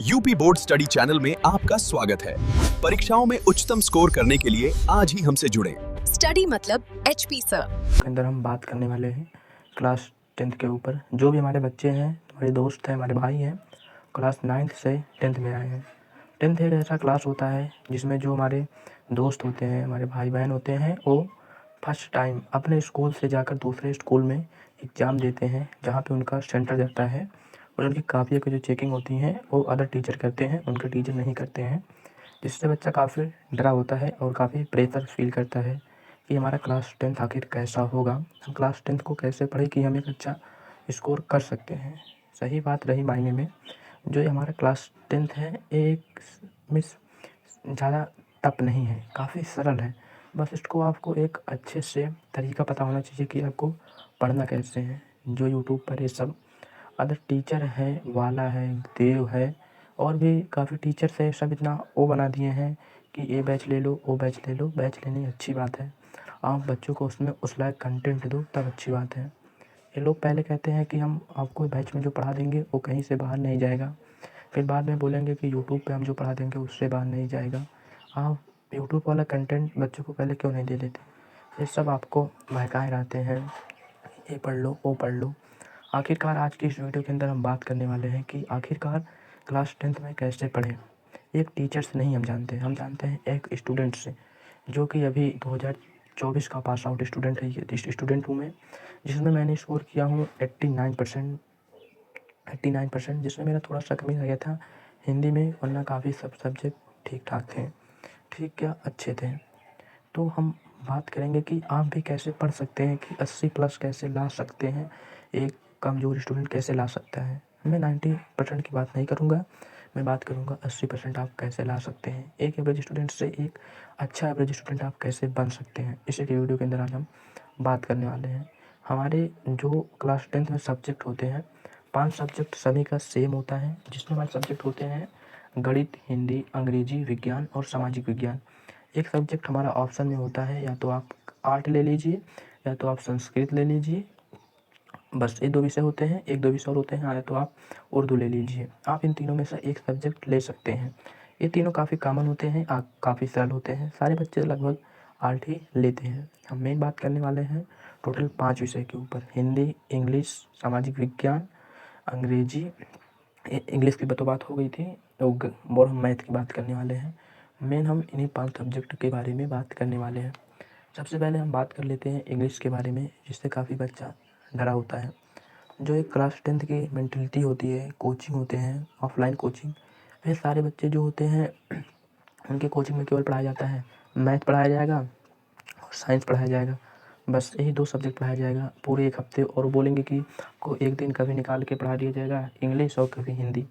UP board study channel में आपका स्वागत है। परीक्षाओं में उच्चतम स्कोर करने के लिए आज ही हमसे जुड़ें। स्टडी मतलब HP सर। अंदर हम बात करने वाले हैं क्लास 10th के ऊपर। जो भी हमारे बच्चे हैं, हमारे दोस्त हैं, हमारे भाई हैं, क्लास 9th से 10th में आए हैं। 10th एक ऐसा क्लास होता है जिसमें जो हमारे दोस्त होते हैं, हमारे भाई बहन होते हैं, वो फर्स्ट टाइम अपने स्कूल से जाकर दूसरे स्कूल में एग्ज़ाम देते हैं, जहाँ पे उनका सेंटर जाता है और उनकी कापियों की जो चेकिंग होती है वो अदर टीचर करते हैं, उनके टीचर नहीं करते हैं। जिससे बच्चा काफ़ी डरा होता है और काफ़ी प्रेशर फील करता है कि हमारा क्लास 10th आखिर कैसा होगा, हम क्लास 10th को कैसे पढ़े कि हम एक अच्छा स्कोर कर सकते हैं। सही बात रही मायने में, जो ये हमारा क्लास 10th है एक मिस ज़्यादा टफ नहीं है, काफ़ी सरल है। बस इसको आपको एक अच्छे से तरीका पता होना चाहिए कि आपको पढ़ना कैसे है। जो यूट्यूब पर ये सब अदर टीचर है, वाला है, देव है और भी काफ़ी टीचर्स है, सब इतना वो बना दिए हैं कि ये बैच ले लो, वो बैच ले लो। बैच लेनी अच्छी बात है, आप बच्चों को उसमें उस लायक कंटेंट दो तब अच्छी बात है। ये लोग पहले कहते हैं कि हम आपको बैच में जो पढ़ा देंगे वो कहीं से बाहर नहीं जाएगा, फिर बाद में बोलेंगे कि यूट्यूब पे हम जो पढ़ा देंगे उससे बाहर नहीं जाएगा। आप यूट्यूब वाला कंटेंट बच्चों को पहले क्यों नहीं दे देते? ये सब आपको बहकाए रहते हैं, ये पढ़ लो, वो पढ़ लो। आखिरकार आज की इस वीडियो के अंदर हम बात करने वाले हैं कि आखिरकार क्लास 10th में कैसे पढ़ें। एक टीचर से नहीं हम जानते हैं एक स्टूडेंट से, जो कि अभी 2024 का पास आउट स्टूडेंट है। ये स्टूडेंट हूँ मैं, जिसमें मैंने स्कोर किया हूँ 89%, जिसमें मेरा थोड़ा सा कमी रह गया था हिंदी में, वरना काफ़ी सब सब्जेक्ट ठीक ठाक थे, ठीक क्या अच्छे थे। तो हम बात करेंगे कि आप भी कैसे पढ़ सकते हैं, कि 80+ कैसे ला सकते हैं, एक कमज़ोर स्टूडेंट कैसे ला सकता है। मैं 90% की बात नहीं करूँगा, मैं बात करूँगा 80% आप कैसे ला सकते हैं। एक एवरेज स्टूडेंट से एक अच्छा एवरेज स्टूडेंट आप कैसे बन सकते हैं, इसी के वीडियो के अंदर आज हम बात करने वाले हैं। हमारे जो क्लास 10th में सब्जेक्ट होते हैं, 5 सब्जेक्ट सभी का सेम होता है, जिसमें हमारे सब्जेक्ट होते हैं गणित, हिंदी, अंग्रेजी, विज्ञान और सामाजिक विज्ञान। एक सब्जेक्ट हमारा ऑप्शन में होता है, या तो आप आर्ट ले लीजिए या तो आप संस्कृत ले लीजिए, बस ये 2 विषय होते हैं। 1-2 विषय और होते हैं, या तो आप उर्दू ले लीजिए। आप इन तीनों में से एक सब्जेक्ट ले सकते हैं। ये तीनों काफ़ी कॉमन होते हैं, काफ़ी सरल होते हैं, सारे बच्चे लगभग आर्ट ही लेते हैं। हम मेन बात करने वाले हैं टोटल 5 विषय के ऊपर: हिंदी, इंग्लिश, सामाजिक विज्ञान, अंग्रेजी। इंग्लिश की तो बात हो गई थी, तो और हम मैथ की बात करने वाले हैं। मेन हम इन्हीं 5 सब्जेक्ट के बारे में बात करने वाले हैं। सबसे पहले हम बात कर लेते हैं इंग्लिश के बारे में, जिससे काफ़ी बच्चा डरा होता है। जो एक क्लास 10th की मेंटलिटी होती है, कोचिंग होते हैं, ऑफलाइन कोचिंग, वे सारे बच्चे जो होते हैं उनके कोचिंग में केवल पढ़ाया जाता है, मैथ पढ़ाया जाएगा और साइंस पढ़ाया जाएगा। बस यही 2 सब्जेक्ट पढ़ाया जाएगा पूरे 1 हफ्ते, और बोलेंगे कि आपको एक दिन कभी निकाल के पढ़ा दिया जाएगा इंग्लिश और कभी हिंदी,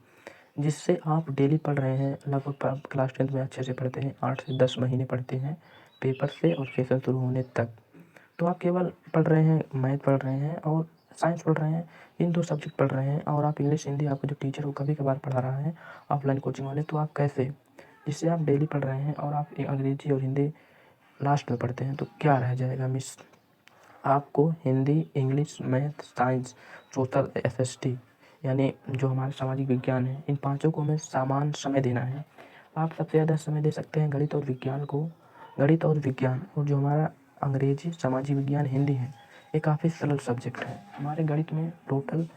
जिससे आप डेली पढ़ रहे हैं। लगभग क्लास 10th में अच्छे से पढ़ते हैं, 8 से 10 महीने पढ़ते हैं पेपर से और सेशन शुरू होने तक। तो आप केवल पढ़ रहे हैं, मैथ पढ़ रहे हैं और साइंस पढ़ रहे हैं, इन 2 सब्जेक्ट पढ़ रहे हैं, और आप इंग्लिश हिंदी आपको जो टीचर वो कभी कभार पढ़ा रहा है ऑफलाइन कोचिंग वाले, तो आप कैसे, जिससे आप डेली पढ़ रहे हैं और आप अंग्रेजी और हिंदी लास्ट में पढ़ते हैं, तो क्या रह जाएगा मिस? आपको Hindi, English, math, science, social, SST, यानी जो हमारा सामाजिक विज्ञान है, इन पाँचों को हमें समान समय देना है। आप सबसे ज़्यादा समय दे सकते हैं गणित और विज्ञान को। गणित और विज्ञान, और जो हमारा अंग्रेजी, सामाजिक विज्ञान, हिंदी है, ये काफ़ी सरल सब्जेक्ट है। हमारे गणित में टोटल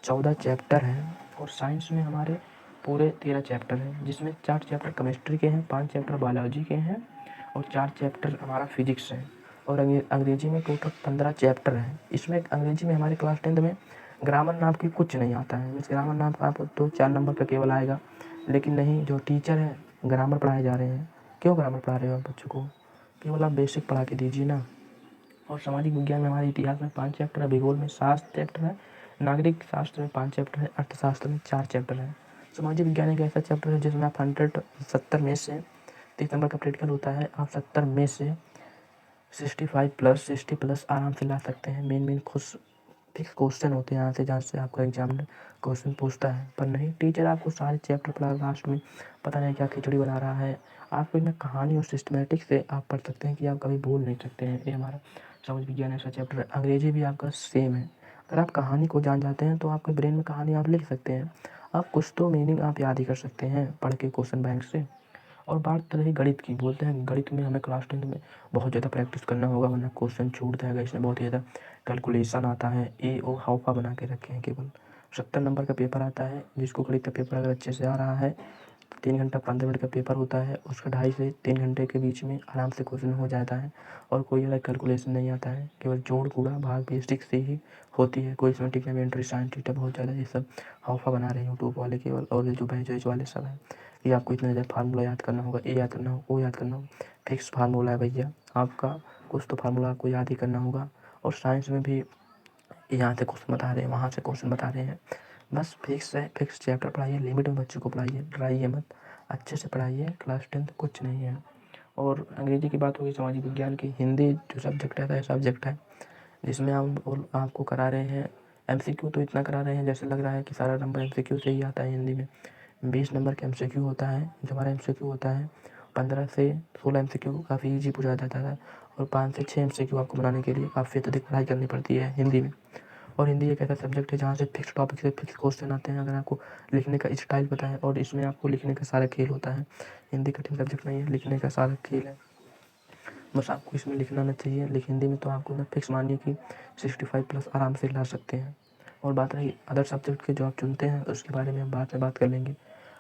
14 चैप्टर हैं और साइंस में हमारे पूरे 13 चैप्टर हैं, जिसमें 4 चैप्टर केमिस्ट्री के हैं, 5 चैप्टर बायोलॉजी के हैं और 4 चैप्टर हमारा फिजिक्स है। और अंग्रेजी में टोटल 15 चैप्टर हैं। इसमें अंग्रेजी में हमारे क्लास 10th में ग्रामर नाम की कुछ नहीं आता है। इस ग्रामर नाम का आपको 2-4 नंबर का केवल आएगा, लेकिन नहीं, जो टीचर है ग्रामर पढ़ाए जा रहे हैं। क्यों ग्रामर पढ़ा रहे हो आप बच्चों को? केवल आप बेसिक पढ़ा के दीजिए ना। और सामाजिक विज्ञान में हमारे इतिहास में 5 चैप्टर है, भूगोल में 7 चैप्टर है, नागरिक शास्त्र में 5 चैप्टर है, अर्थशास्त्र में 4 चैप्टर है। सामाजिक विज्ञान एक ऐसा चैप्टर है जिसमें आप 170 में से 30 नंबर का प्रैक्टिकल होता है, आप 70 में से 60+ आराम से ला सकते हैं। मेन खुश फिक्स क्वेश्चन होते हैं यहाँ से, जहाँ से आपका एग्जामिनर क्वेश्चन पूछता है। पर नहीं, टीचर आपको सारे चैप्टर पढ़ा, लास्ट में पता नहीं क्या खिचड़ी बना रहा है। आपको इनमें कहानी और सिस्टमेटिक से आप पढ़ सकते हैं कि आप कभी भूल नहीं सकते हैं। ये हमारा समाज विज्ञान ऐसा चैप्टर है। अंग्रेजी भी आपका सेम है। अगर आप कहानी को जान जाते हैं तो आपके ब्रेन में कहानी आप लिख सकते हैं। आप कुछ तो मीनिंग आप याद ही कर सकते हैं पढ़ के क्वेश्चन बैंक से। और बात रही गणित की, बोलते हैं गणित में हमें क्लास 10 में बहुत ज़्यादा प्रैक्टिस करना होगा वरना क्वेश्चन छूट जाएगा। इसमें बहुत ही ज़्यादा कैलकुलेशन आता है, ए ओ हाउफा बना के रखे हैं केवल। 70 नंबर का पेपर आता है, जिसको गणित का पेपर अगर अच्छे से आ रहा है 3 घंटा 15 मिनट का पेपर होता है, उसका 2.5 से 3 घंटे के बीच में आराम से क्वेश्चन हो जाता है और कोई अलग कैलकुलेशन नहीं आता है, केवल जोड़ गुणा भाग बेसिक से ही होती है। कोई इसमें ट्रिग्नोमेट्री साइन थीटा बहुत ज़्यादा ये सब हाउफा बना रहे हैं यूट्यूब वाले केवल, और ये जो बैच वैच वाले सब हैं कि आपको इतना ज़्यादा फार्मूला याद करना होगा, ये याद करना होगा, वो याद करना होगा। फिक्स फार्मूला है भैया आपका, कुछ तो फार्मूला आपको याद ही करना होगा। और साइंस में भी यहाँ से क्वेश्चन बता रहे हैं, वहाँ से क्वेश्चन बता रहे हैं, बस फिक्स है। फिक्स चैप्टर पढ़ाइए, लिमिट में बच्चों को पढ़ाइए, डराइए मत, अच्छे से पढ़ाइए। क्लास 10 कुछ नहीं है। और अंग्रेजी की बात होगी, सामाजिक विज्ञान की, हिंदी जो सब्जेक्ट है ऐसा सब्जेक्ट है जिसमें आपको करा रहे हैं एमसीक्यू, तो इतना करा रहे हैं जैसे लग रहा है कि सारा नंबर एमसीक्यू से ही आता है। हिंदी में 20 नंबर का एमसीक्यू होता है, जो हमारा एमसीक्यू होता है 15 से 16 एमसीक्यू काफ़ी ईजी पूछा जाता है, और 5 से 6 एमसीक्यू आपको बनाने के लिए काफ़ी अत्यधिक पढ़ाई करनी पड़ती है हिंदी में। और हिंदी एक ऐसा सब्जेक्ट है जहाँ से फिक्स टॉपिक से फिक्स क्वेश्चन आते हैं, अगर आपको लिखने का स्टाइल पता है, और इसमें आपको लिखने का सारा खेल होता है। हिंदी कठिन सब्जेक्ट नहीं है, लिखने का सारा खेल है, बस आपको इसमें लिखना आना चाहिए। लेकिन हिंदी में तो आपको ना फिक्स मानिए कि 65 प्लस आराम से ला सकते हैं। और बात रही अदर सब्जेक्ट के जो आप चुनते हैं उसके बारे में हम बाद में बात कर लेंगे।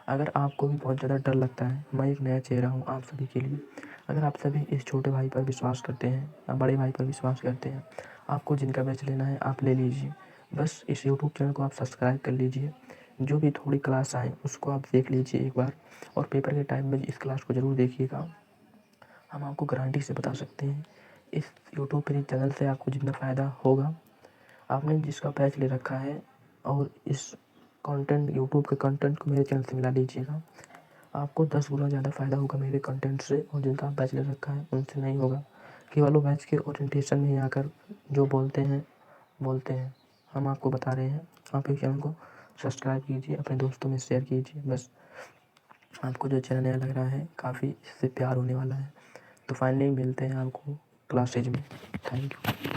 अगर आपको भी बहुत ज़्यादा डर लगता है, मैं एक नया चेहरा हूँ आप सभी के लिए, अगर आप सभी इस छोटे भाई पर विश्वास करते हैं या बड़े भाई पर विश्वास करते हैं, आपको जिनका बैच लेना है आप ले लीजिए। बस इस यूट्यूब चैनल को आप सब्सक्राइब कर लीजिए, जो भी थोड़ी क्लास आए उसको आप देख लीजिए एक बार, और पेपर के टाइम में इस क्लास को ज़रूर देखिएगा। हम आपको गारंटी से बता सकते हैं इस यूट्यूब पर चैनल से आपको जितना फ़ायदा होगा, आपने जिसका बैच ले रखा है और इस कंटेंट यूट्यूब के कंटेंट को मेरे चैनल से मिला लीजिएगा, आपको 10 गुना ज़्यादा फ़ायदा होगा मेरे कंटेंट से, और जिनका बैच ले रखा है उनसे नहीं होगा। केवल वो बैच के ओरिएंटेशन में आकर जो बोलते हैं हम आपको बता रहे हैं। आप इस चैनल को सब्सक्राइब कीजिए, अपने दोस्तों में शेयर कीजिए। बस आपको जो चैनल नया लग रहा है काफ़ी इससे प्यार होने वाला है। तो फाइनली मिलते हैं आपको क्लासेज में। Thank you.